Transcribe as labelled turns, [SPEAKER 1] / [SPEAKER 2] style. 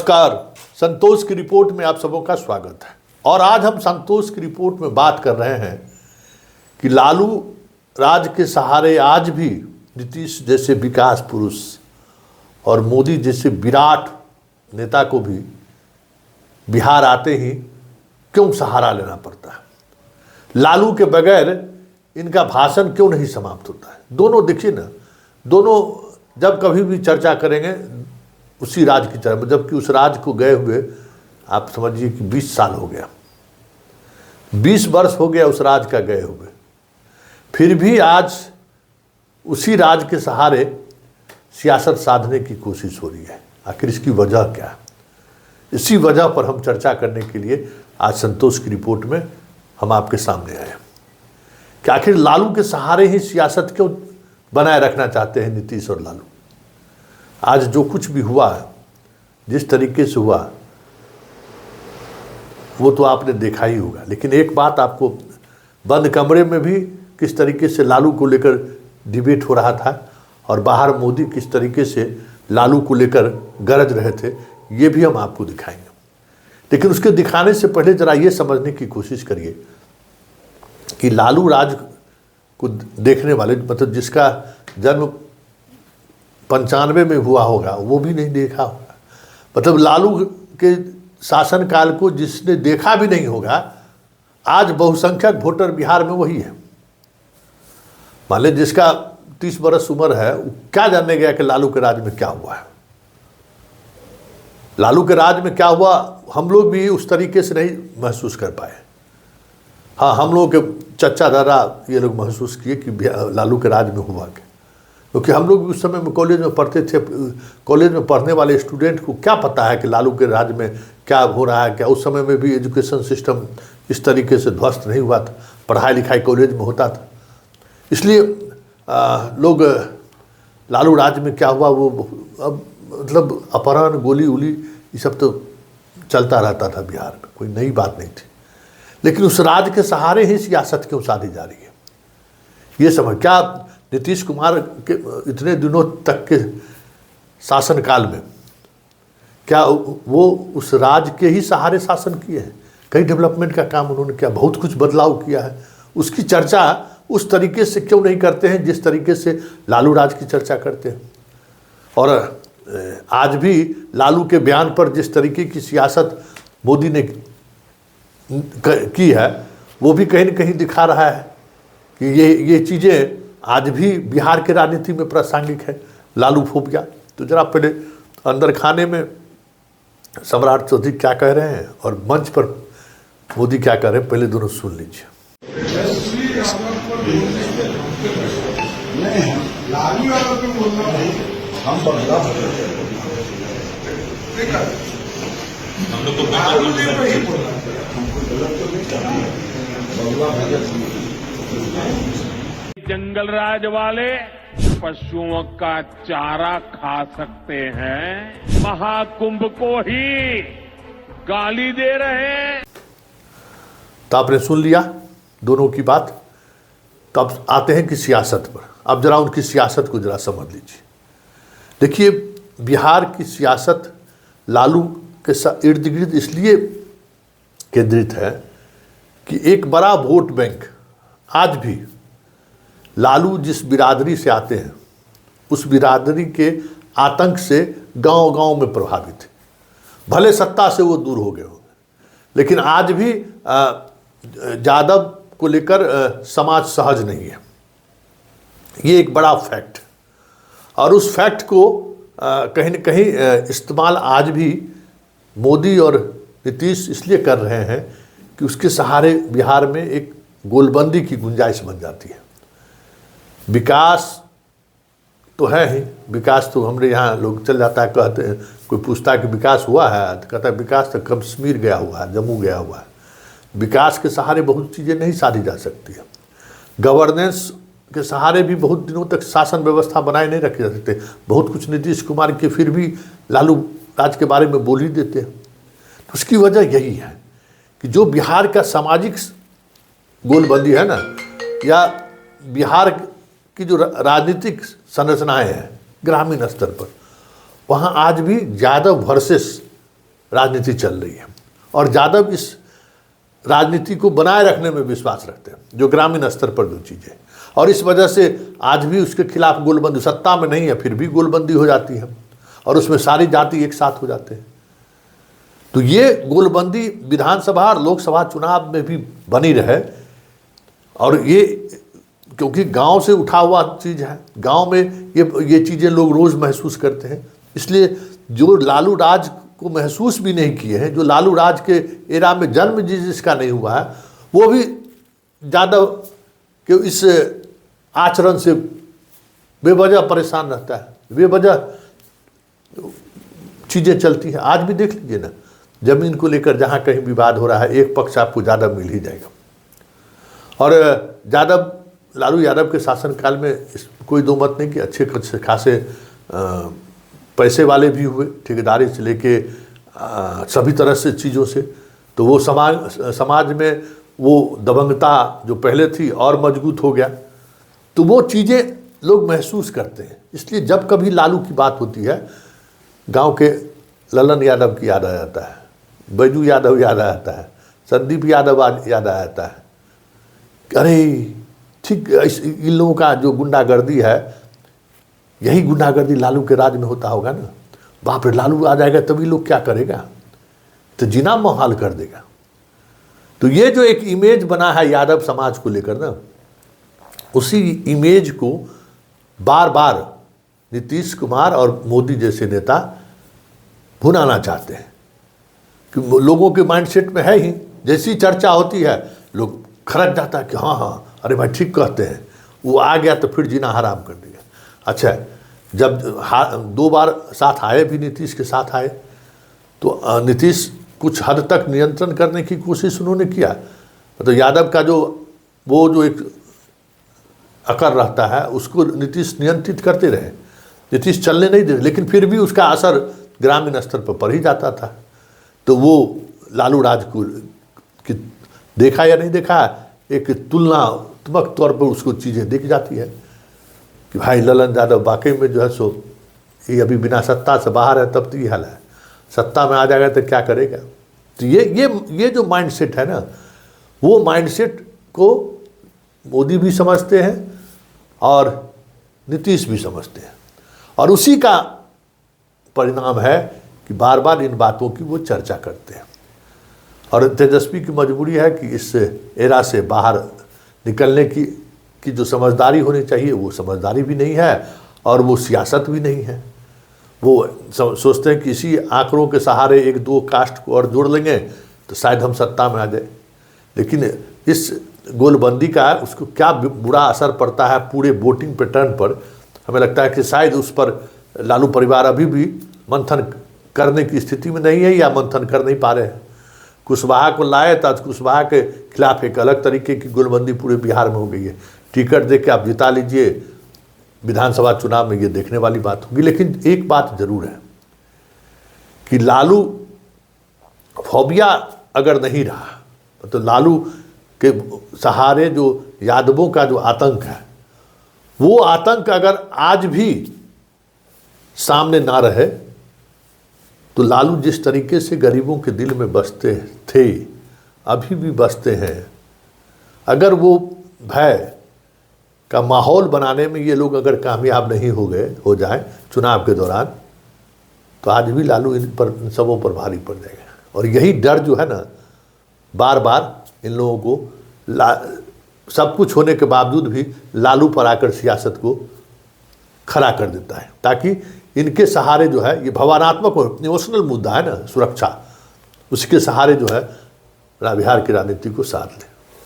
[SPEAKER 1] नमस्कार, संतोष की रिपोर्ट में आप सबों का स्वागत है। और आज हम संतोष की रिपोर्ट में बात कर रहे हैं कि लालू राज के सहारे आज भी नीतीश जैसे विकास पुरुष और मोदी जैसे विराट नेता को भी बिहार आते ही क्यों सहारा लेना पड़ता है। लालू के बगैर इनका भाषण क्यों नहीं समाप्त होता है। दोनों देखिए ना, दोनों जब कभी भी चर्चा करेंगे उसी राज की तरह, जबकि उस राज को गए हुए आप समझिए कि 20 साल हो गया, 20 वर्ष हो गया उस राज का गए हुए। फिर भी आज उसी राज के सहारे सियासत साधने की कोशिश हो रही है। आखिर इसकी वजह क्या है? इसी वजह पर हम चर्चा करने के लिए आज संतोष की रिपोर्ट में हम आपके सामने आए कि आखिर लालू के सहारे ही सियासत क्यों बनाए रखना चाहते हैं नीतीश और लालू। आज जो कुछ भी हुआ है, जिस तरीके से हुआ, वो तो आपने देखा ही होगा। लेकिन एक बात आपको, बंद कमरे में भी किस तरीके से लालू को लेकर डिबेट हो रहा था और बाहर मोदी किस तरीके से लालू को लेकर गरज रहे थे, ये भी हम आपको दिखाएंगे। लेकिन उसके दिखाने से पहले जरा ये समझने की कोशिश करिए कि लालू राज को देखने वाले, मतलब जिसका जन्म 95 में हुआ होगा, वो भी नहीं देखा होगा। मतलब लालू के शासनकाल को जिसने देखा भी नहीं होगा, आज बहुसंख्यक वोटर बिहार में वही है। मान लीजिए जिसका 30 बरस उम्र है, वो क्या जानने गया कि लालू के राज में क्या हुआ है। लालू के राज में क्या हुआ हम लोग भी उस तरीके से नहीं महसूस कर पाए। हाँ, हम लोग के चचा दादा ये लोग महसूस किए कि लालू के राज में हुआ क्या, क्योंकि हम लोग भी उस समय में कॉलेज में पढ़ते थे। कॉलेज में पढ़ने वाले स्टूडेंट को क्या पता है कि लालू के राज में क्या हो रहा है। क्या उस समय में भी एजुकेशन सिस्टम इस तरीके से ध्वस्त नहीं हुआ था, पढ़ाई लिखाई कॉलेज में होता था। इसलिए लोग लालू राज में क्या हुआ वो अब मतलब अपहरण, गोली उली ये सब तो चलता रहता था बिहार में, कोई नई बात नहीं थी। लेकिन उस राज के सहारे ही सियासत क्यों साधी जा रही है, ये समझ। क्या नीतीश कुमार के इतने दिनों तक के शासनकाल में क्या वो उस राज के ही सहारे शासन किए हैं? कई डेवलपमेंट का काम उन्होंने किया, बहुत कुछ बदलाव किया है। उसकी चर्चा उस तरीके से क्यों नहीं करते हैं जिस तरीके से लालू राज की चर्चा करते हैं। और आज भी लालू के बयान पर जिस तरीके की सियासत मोदी ने की है, वो भी कहीं न कहीं दिखा रहा है कि ये चीज़ें आज भी बिहार के राजनीति में प्रासंगिक है। लालू फोबिया। तो जरा पहले अंदर खाने में सम्राट चौधरी क्या कह रहे हैं और मंच पर मोदी क्या कह रहे हैं, पहले दोनों सुन लीजिए।
[SPEAKER 2] जंगल राज वाले पशुओं का चारा खा सकते हैं, महाकुंभ को ही गाली दे रहे हैं।
[SPEAKER 1] तो आपने सुन लिया दोनों की बात। तो अब आते हैं कि सियासत पर। अब जरा उनकी सियासत को जरा समझ लीजिए। देखिए, बिहार की सियासत लालू के इर्द गिर्द इसलिए केंद्रित है कि एक बड़ा वोट बैंक आज भी लालू जिस बिरादरी से आते हैं, उस बिरादरी के आतंक से गांव-गांव में प्रभावित है। भले सत्ता से वो दूर हो गए होंगे, लेकिन आज भी यादव को लेकर समाज सहज नहीं है। ये एक बड़ा फैक्ट। और उस फैक्ट को कहीं न कहीं इस्तेमाल आज भी मोदी और नीतीश इसलिए कर रहे हैं कि उसके सहारे बिहार में एक गोलबंदी की गुंजाइश बन जाती है। विकास तो है ही, विकास तो हमरे यहाँ लोग चल जाता है, कहते हैं, कोई पूछता है कि विकास हुआ है तो कहता है विकास तो कश्मीर गया हुआ है, जम्मू गया हुआ है। विकास के सहारे बहुत चीज़ें नहीं साधी जा सकती है। गवर्नेंस के सहारे भी बहुत दिनों तक शासन व्यवस्था बनाए नहीं रखे जा सकते। बहुत कुछ नीतीश कुमार के फिर भी लालू राज के बारे में बोल ही देते हैं। तो उसकी वजह यही है कि जो बिहार का सामाजिक गोलबंदी है ना, या बिहार की जो राजनीतिक संरचनाएं हैं ग्रामीण स्तर पर, वहाँ आज भी यादव वर्सेस राजनीति चल रही है और यादव इस राजनीति को बनाए रखने में विश्वास रखते हैं, जो ग्रामीण स्तर पर जो चीज़ें, और इस वजह से आज भी उसके खिलाफ गोलबंदी, सत्ता में नहीं है फिर भी गोलबंदी हो जाती है और उसमें सारी जाति एक साथ हो जाते हैं। तो ये गोलबंदी विधानसभा और लोकसभा चुनाव में भी बनी रहे, और ये क्योंकि गांव से उठा हुआ चीज़ है, गांव में ये चीज़ें लोग रोज़ महसूस करते हैं, इसलिए जो लालू राज को महसूस भी नहीं किए हैं, जो लालू राज के एरा में जन्म जिसका नहीं हुआ है, वो भी यादव के इस आचरण से बेवजह परेशान रहता है, बेवजह चीज़ें चलती हैं। आज भी देख लीजिए ना, जमीन को लेकर जहाँ कहीं विवाद हो रहा है, एक पक्ष आपको यादव मिल ही जाएगा। और लालू यादव के शासनकाल में कोई दो मत नहीं कि अच्छे खासे पैसे वाले भी हुए, ठेकेदारी से लेके सभी तरह से चीज़ों से, तो वो समाज में वो दबंगता जो पहले थी और मजबूत हो गया। तो वो चीज़ें लोग महसूस करते हैं, इसलिए जब कभी लालू की बात होती है, गांव के ललन यादव की याद आ जाता है, बैजू यादव याद आ जाता है, संदीप यादव याद आ जाता है। अरे ठीक, इन लोगों का जो गुंडागर्दी है, यही गुंडागर्दी लालू के राज में होता होगा ना। बाप रे, लालू आ जाएगा तभी लोग क्या करेगा, तो जीना मुहाल कर देगा। तो ये जो एक इमेज बना है यादव समाज को लेकर ना, उसी इमेज को बार बार नीतीश कुमार और मोदी जैसे नेता भुनाना चाहते हैं कि लोगों के माइंडसेट में है ही, जैसी चर्चा होती है लोग खरच जाता है कि हाँ हाँ अरे भाई ठीक कहते हैं, वो आ गया तो फिर जीना हराम कर देगा। अच्छा, जब 2 बार साथ आए भी, नीतीश के साथ आए, तो नीतीश कुछ हद तक नियंत्रण करने की कोशिश उन्होंने किया। तो यादव का जो एक अकड़ रहता है उसको नीतीश नियंत्रित करते रहे, नीतीश चलने नहीं दे, लेकिन फिर भी उसका असर ग्रामीण स्तर पर पड़ ही जाता था। तो वो लालू राज को देखा या नहीं देखा, एक तुलनात्मक तौर पर उसको चीज़ें दिख जाती है कि भाई ललन यादव वाकई में जो है सो ये अभी बिना सत्ता से बाहर है, तब तो ये हाल है, सत्ता में आ जाएगा तो क्या करेगा। तो ये जो माइंडसेट है ना, वो माइंडसेट को मोदी भी समझते हैं और नीतीश भी समझते हैं, और उसी का परिणाम है कि बार बार इन बातों की वो चर्चा करते हैं। और तेजस्वी की मजबूरी है कि इस एरा से बाहर निकलने की जो समझदारी होनी चाहिए वो समझदारी भी नहीं है, और वो सियासत भी नहीं है। वो सोचते हैं कि इसी आंकड़ों के सहारे 1-2 कास्ट को और जोड़ लेंगे तो शायद हम सत्ता में आ जाए। लेकिन इस गोलबंदी का उसको क्या बुरा असर पड़ता है पूरे वोटिंग पैटर्न पर, हमें लगता है कि शायद उस पर लालू परिवार अभी भी मंथन करने की स्थिति में नहीं है, या मंथन कर नहीं पा रहे हैं। कुशवाहा को लाए तो कुशवाहा के खिलाफ एक अलग तरीके की गोलबंदी पूरे बिहार में हो गई है। टिकट दे के आप जिता लीजिए, विधानसभा चुनाव में ये देखने वाली बात होगी। लेकिन एक बात जरूर है कि लालू फोबिया अगर नहीं रहा, तो लालू के सहारे जो यादवों का जो आतंक है, वो आतंक अगर आज भी सामने ना रहे, तो लालू जिस तरीके से गरीबों के दिल में बसते थे, अभी भी बसते हैं, अगर वो भय का माहौल बनाने में ये लोग अगर कामयाब नहीं हो जाए चुनाव के दौरान, तो आज भी लालू इन सबों पर भारी पड़ जाएगा। और यही डर जो है ना, बार बार इन लोगों को सब कुछ होने के बावजूद भी लालू पर आकर सियासत को खड़ा कर देता है, ताकि इनके सहारे जो है, ये भावनात्मक इमोशनल मुद्दा है ना, सुरक्षा, उसके सहारे जो है बिहार की राजनीति को साथ ले।